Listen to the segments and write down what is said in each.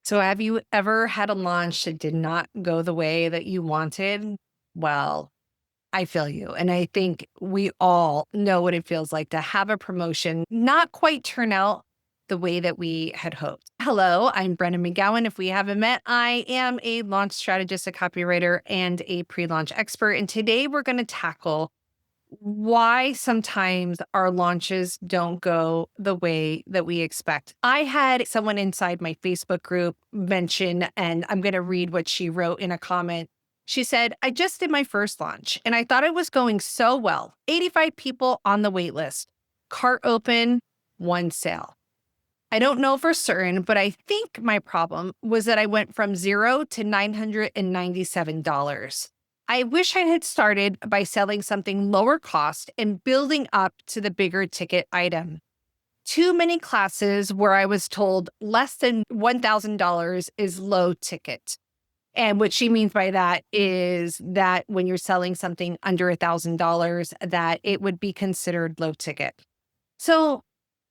So, have you ever had a launch that did not go the way that you wanted? Well, I feel you. And I think we all know what it feels like to have a promotion not quite turn out the way that we had hoped. Hello, I'm Brenna McGowan. If we haven't met, I am a launch strategist, a copywriter, and a pre launch expert. And today we're going to tackle why sometimes our launches don't go the way that we expect. I had someone inside my Facebook group mention, and I'm going to read what she wrote in a comment. She said, I just did my first launch and I thought it was going so well. 85 people on the wait list, cart open, one sale. I don't know for certain, but I think my problem was that I went from zero to $997. I wish I had started by selling something lower cost and building up to the bigger ticket item. Too many classes where I was told less than $1,000 is low ticket. And what she means by that is that when you're selling something under $1,000, that it would be considered low ticket. So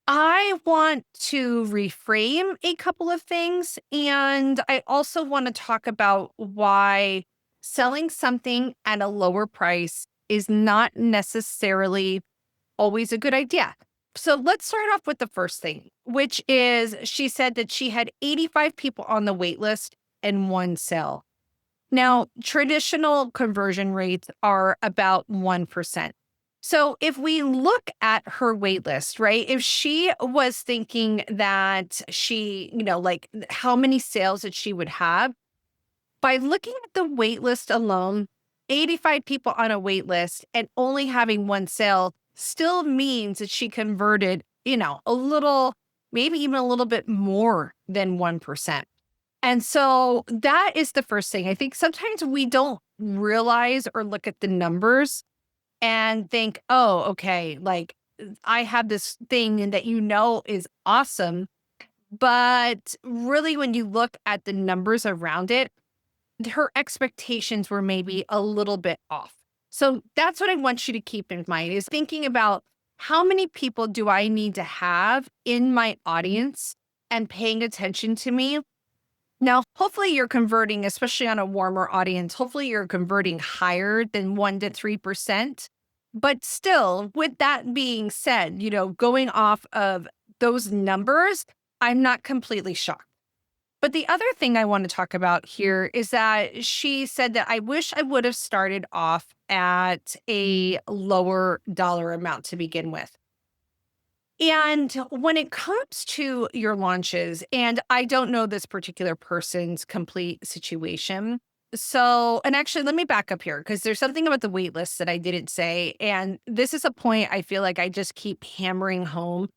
I want to reframe a couple of things. And I also want to talk about why selling something at a lower price is not necessarily always a good idea. So let's start off with the first thing, which is she said that she had 85 people on the wait list and one sale. Now, traditional conversion rates are about 1%. So if we look at her wait list, right? If she was thinking that she, like how many sales that she would have, by looking at the wait list alone, 85 people on a wait list and only having one sale still means that she converted, a little, maybe even a little bit more than 1%. And so that is the first thing. I think sometimes we don't realize or look at the numbers and think, oh, okay, like I have this thing and that is awesome. But really, when you look at the numbers around it, her expectations were maybe a little bit off. So that's what I want you to keep in mind is thinking about how many people do I need to have in my audience and paying attention to me. Now, hopefully you're converting, especially on a warmer audience, hopefully you're converting higher than 1 to 3%. But still, with that being said, going off of those numbers, I'm not completely shocked. But the other thing I want to talk about here is that she said that I wish I would have started off at a lower dollar amount to begin with. And when it comes to your launches, and I don't know this particular person's complete situation. So, and actually, let me back up here because there's something about the wait list that I didn't say. And this is a point I feel like I just keep hammering home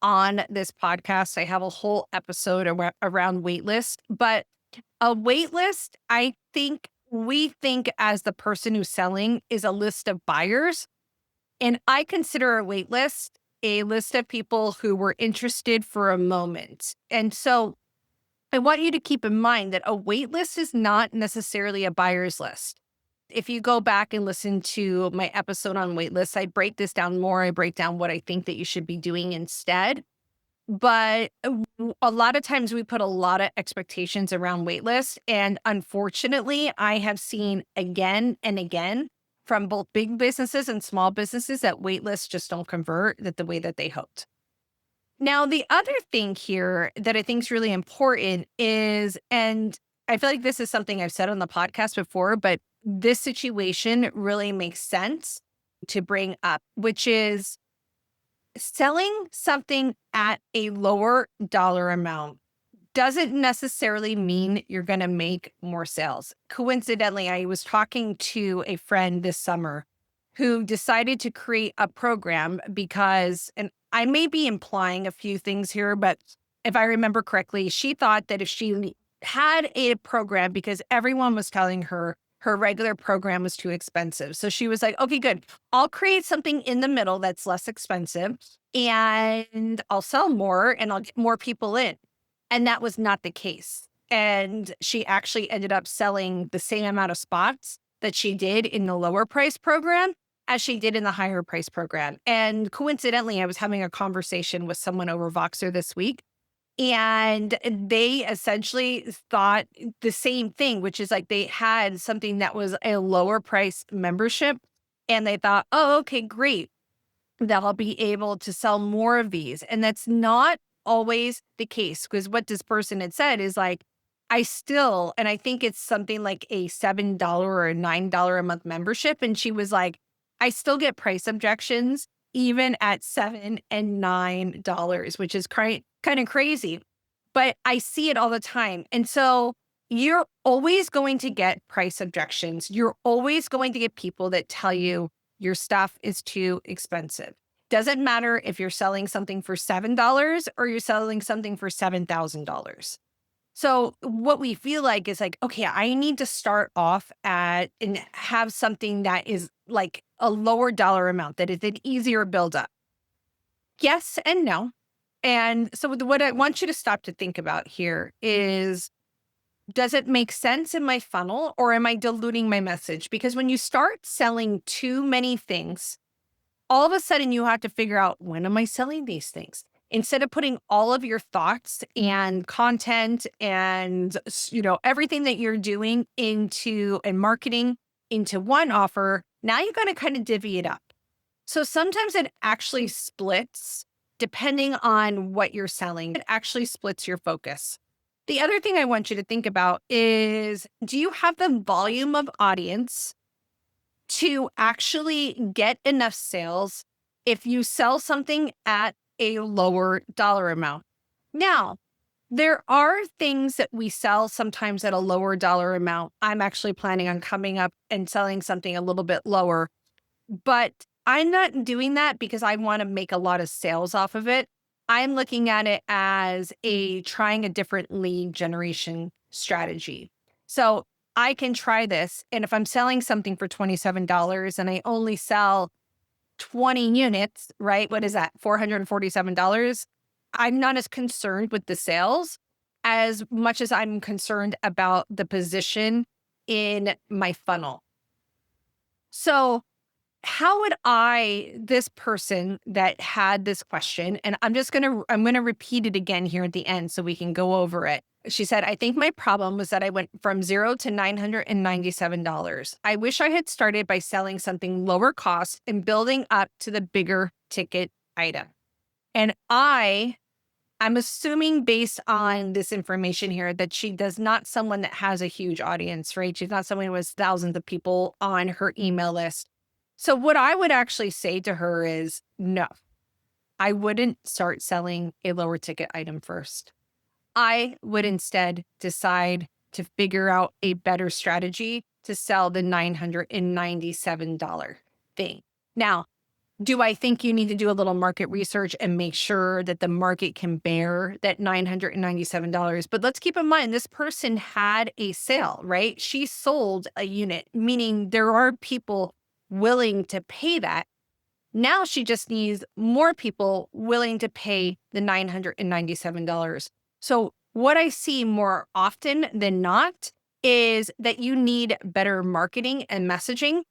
on this podcast. I have a whole episode around wait list, but a wait list, I think we think as the person who's selling is a list of buyers. And I consider a list of people who were interested for a moment. And so I want you to keep in mind that a wait list is not necessarily a buyer's list. If you go back and listen to my episode on wait lists, I break this down more. I break down what I think that you should be doing instead. But a lot of times we put a lot of expectations around wait lists. And unfortunately, I have seen again and again from both big businesses and small businesses that wait lists just don't convert the way that they hoped. Now, the other thing here that I think is really important is, and I feel like this is something I've said on the podcast before, but this situation really makes sense to bring up, which is selling something at a lower dollar amount doesn't necessarily mean you're going to make more sales. Coincidentally, I was talking to a friend this summer who decided to create a program because, and I may be implying a few things here, but if I remember correctly, she thought that if she had a program because everyone was telling her her regular program was too expensive. So she was like, okay, good. I'll create something in the middle that's less expensive and I'll sell more and I'll get more people in. And that was not the case. And she actually ended up selling the same amount of spots that she did in the lower price program as she did in the higher price program. And coincidentally, I was having a conversation with someone over Voxer this week. And they essentially thought the same thing, which is like they had something that was a lower price membership. And they thought, oh, okay, great, that I'll be able to sell more of these. And that's not always the case, because what this person had said is like, I still, and I think it's something like a $7 or a $9 a month membership. And she was like, I still get price objections even at $7 and $9, which is kind of crazy. But I see it all the time. And so you're always going to get price objections. You're always going to get people that tell you your stuff is too expensive. Doesn't matter if you're selling something for $7 or you're selling something for $7,000. So what we feel like is like, okay, I need to start off at and have something that is like a lower dollar amount, that is an easier build up. Yes and no. And so what I want you to stop to think about here is, does it make sense in my funnel, or am I diluting my message? Because when you start selling too many things, all of a sudden you have to figure out, when am I selling these things? Instead of putting all of your thoughts and content and, everything that you're doing into and marketing into one offer, now you got to kind of divvy it up. So sometimes it actually splits depending on what you're selling. It actually splits your focus. The other thing I want you to think about is, do you have the volume of audience to actually get enough sales if you sell something at a lower dollar amount? Now, there are things that we sell sometimes at a lower dollar amount. I'm actually planning on coming up and selling something a little bit lower, but I'm not doing that because I want to make a lot of sales off of it. I'm looking at it as trying a different lead generation strategy. So I can try this. And if I'm selling something for $27 and I only sell 20 units, right? What is that? $447. I'm not as concerned with the sales as much as I'm concerned about the position in my funnel. So how would this person that had this question, and I'm going to repeat it again here at the end so we can go over it. She said, I think my problem was that I went from $0 to $997. I wish I had started by selling something lower cost and building up to the bigger ticket item. And I'm assuming, based on this information here, that she does not someone that has a huge audience, right? She's not someone who has thousands of people on her email list. So what I would actually say to her is, no, I wouldn't start selling a lower ticket item first. I would instead decide to figure out a better strategy to sell the $997 thing. Now, do I think you need to do a little market research and make sure that the market can bear that $997? But let's keep in mind, this person had a sale, right? She sold a unit, meaning there are people willing to pay that. Now she just needs more people willing to pay the $997. So what I see more often than not is that you need better marketing and messaging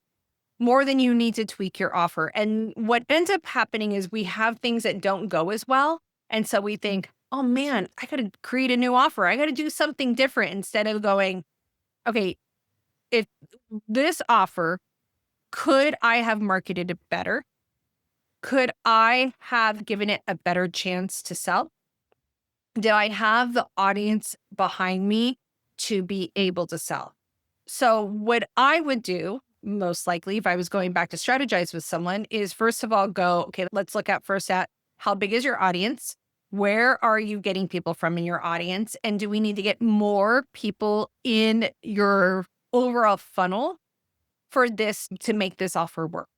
more than you need to tweak your offer. And what ends up happening is we have things that don't go as well. And so we think, oh man, I got to create a new offer. I got to do something different, instead of going, okay, if this offer, could I have marketed it better? Could I have given it a better chance to sell? Did I have the audience behind me to be able to sell? So what I would do, most likely, if I was going back to strategize with someone, is first of all go, okay, let's look at first at how big is your audience? Where are you getting people from in your audience? And do we need to get more people in your overall funnel for this to make this offer work?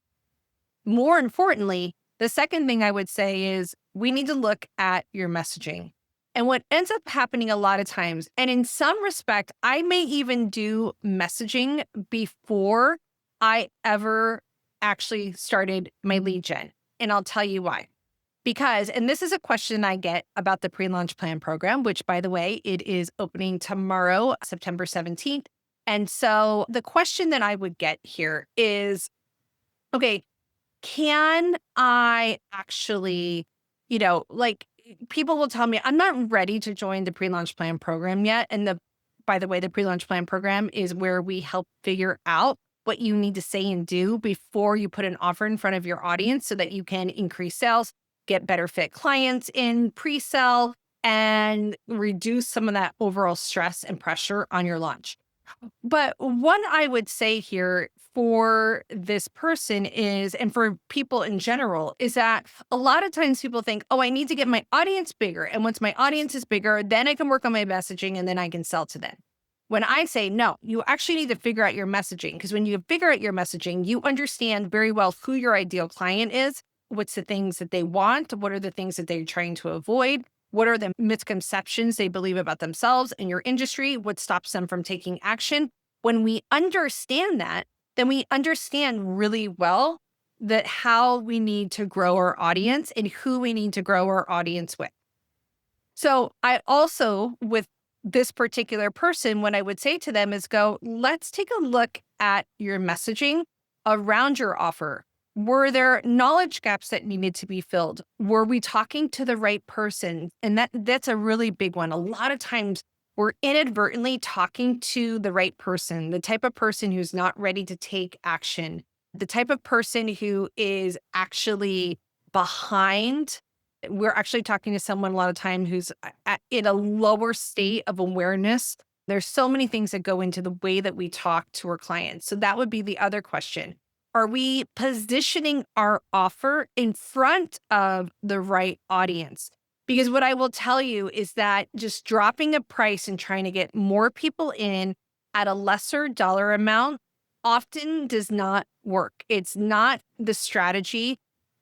More importantly, the second thing I would say is we need to look at your messaging. And what ends up happening a lot of times, and in some respect, I may even do messaging before I ever actually started my lead gen. And I'll tell you why. Because, and this is a question I get about the pre-launch plan program, which, by the way, it is opening tomorrow, September 17th. And so the question that I would get here is, okay, can I actually, People will tell me, I'm not ready to join the pre-launch plan program yet. And by the way, the pre-launch plan program is where we help figure out what you need to say and do before you put an offer in front of your audience so that you can increase sales, get better fit clients in pre-sell, and reduce some of that overall stress and pressure on your launch. But what I would say here for this person is, and for people in general, is that a lot of times people think, oh, I need to get my audience bigger. And once my audience is bigger, then I can work on my messaging and then I can sell to them. When I say no, you actually need to figure out your messaging, because when you figure out your messaging, you understand very well who your ideal client is, what's the things that they want, what are the things that they're trying to avoid, what are the misconceptions they believe about themselves and your industry, what stops them from taking action. When we understand that, then we understand really well that how we need to grow our audience and who we need to grow our audience with. So I also, with this particular person, what I would say to them is let's take a look at your messaging around your offer. Were there knowledge gaps that needed to be filled? Were we talking to the right person? And that's a really big one. A lot of times we're inadvertently talking to the right person, the type of person who's not ready to take action, the type of person who is actually behind. We're actually talking to someone a lot of time who's in a lower state of awareness. There's so many things that go into the way that we talk to our clients. So that would be the other question. Are we positioning our offer in front of the right audience? Because what I will tell you is that just dropping a price and trying to get more people in at a lesser dollar amount often does not work. It's not the strategy.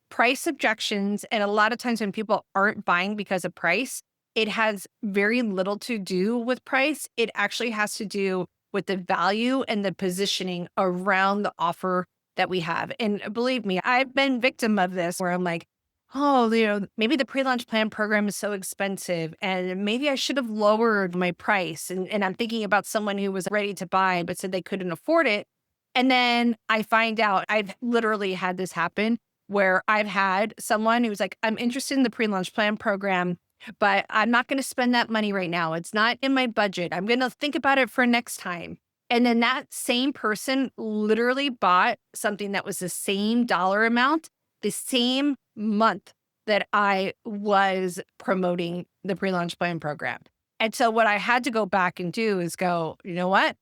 Price objections, and a lot of times when people aren't buying because of price, it has very little to do with price. It actually has to do with the value and the positioning around the offer that we have. And believe me, I've been victim of this where I'm like, oh, maybe the pre-launch plan program is so expensive and maybe I should have lowered my price. And I'm thinking about someone who was ready to buy but said they couldn't afford it. And then I find out, I've literally had this happen where I've had someone who's like, I'm interested in the pre-launch plan program, but I'm not going to spend that money right now. It's not in my budget. I'm going to think about it for next time. And then that same person literally bought something that was the same dollar amount, the same month that I was promoting the pre-launch plan program. And so what I had to go back and do is go, you know what?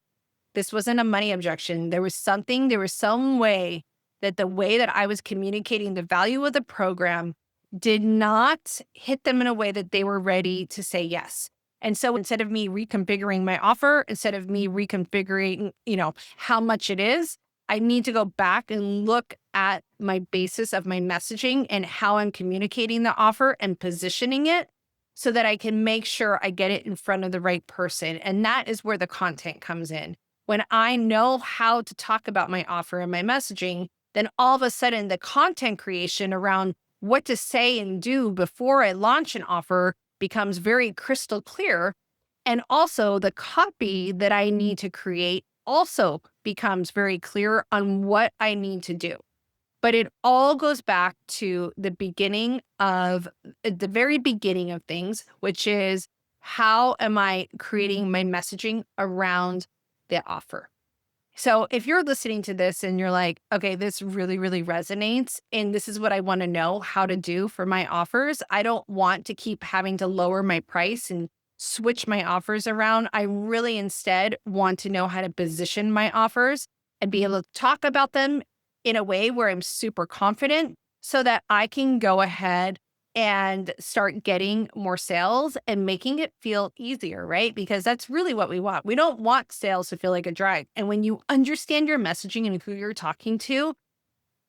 This wasn't a money objection. There was some way that the way that I was communicating the value of the program did not hit them in a way that they were ready to say yes. And so instead of me reconfiguring my offer, instead of me reconfiguring, how much it is, I need to go back and look at my basis of my messaging and how I'm communicating the offer and positioning it so that I can make sure I get it in front of the right person. And that is where the content comes in. When I know how to talk about my offer and my messaging, then all of a sudden the content creation around what to say and do before I launch an offer becomes very crystal clear. And also the copy that I need to create also becomes very clear on what I need to do. But it all goes back to the very beginning of things, which is how am I creating my messaging around the offer? So if you're listening to this and you're like, okay, this really, really resonates, and this is what I want to know how to do for my offers. I don't want to keep having to lower my price and switch my offers around. I really instead want to know how to position my offers and be able to talk about them in a way where I'm super confident so that I can go ahead and start getting more sales and making it feel easier, right? Because that's really what we want. We don't want sales to feel like a drag. And when you understand your messaging and who you're talking to,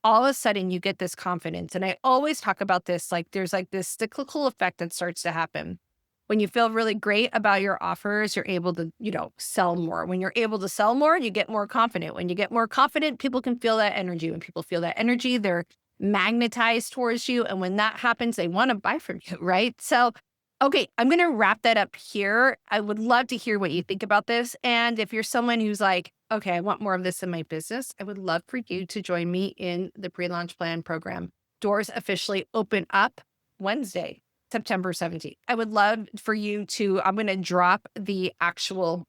all of a sudden you get this confidence. And I always talk about this, like there's like this cyclical effect that starts to happen. When you feel really great about your offers, you're able to, sell more. When you're able to sell more, you get more confident. When you get more confident, people can feel that energy. When people feel that energy, they're magnetized towards you. And when that happens, they want to buy from you, right? So, okay, I'm going to wrap that up here. I would love to hear what you think about this. And if you're someone who's like, okay, I want more of this in my business, I would love for you to join me in the pre-launch plan program. Doors officially open up Wednesday. September 17th. I would love for you to, I'm going to drop the actual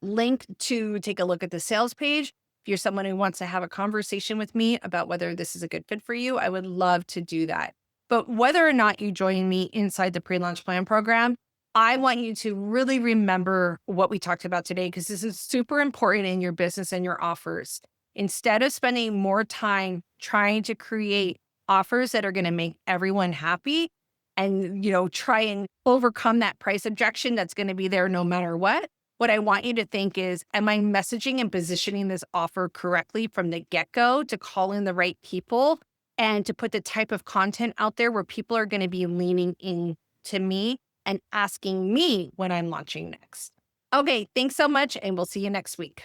link to take a look at the sales page. If you're someone who wants to have a conversation with me about whether this is a good fit for you, I would love to do that. But whether or not you join me inside the pre-launch plan program, I want you to really remember what we talked about today, because this is super important in your business and your offers. Instead of spending more time trying to create offers that are going to make everyone happy and, try and overcome that price objection that's going to be there no matter what I want you to think is, am I messaging and positioning this offer correctly from the get-go to call in the right people and to put the type of content out there where people are going to be leaning in to me and asking me when I'm launching next? Okay, thanks so much, and we'll see you next week.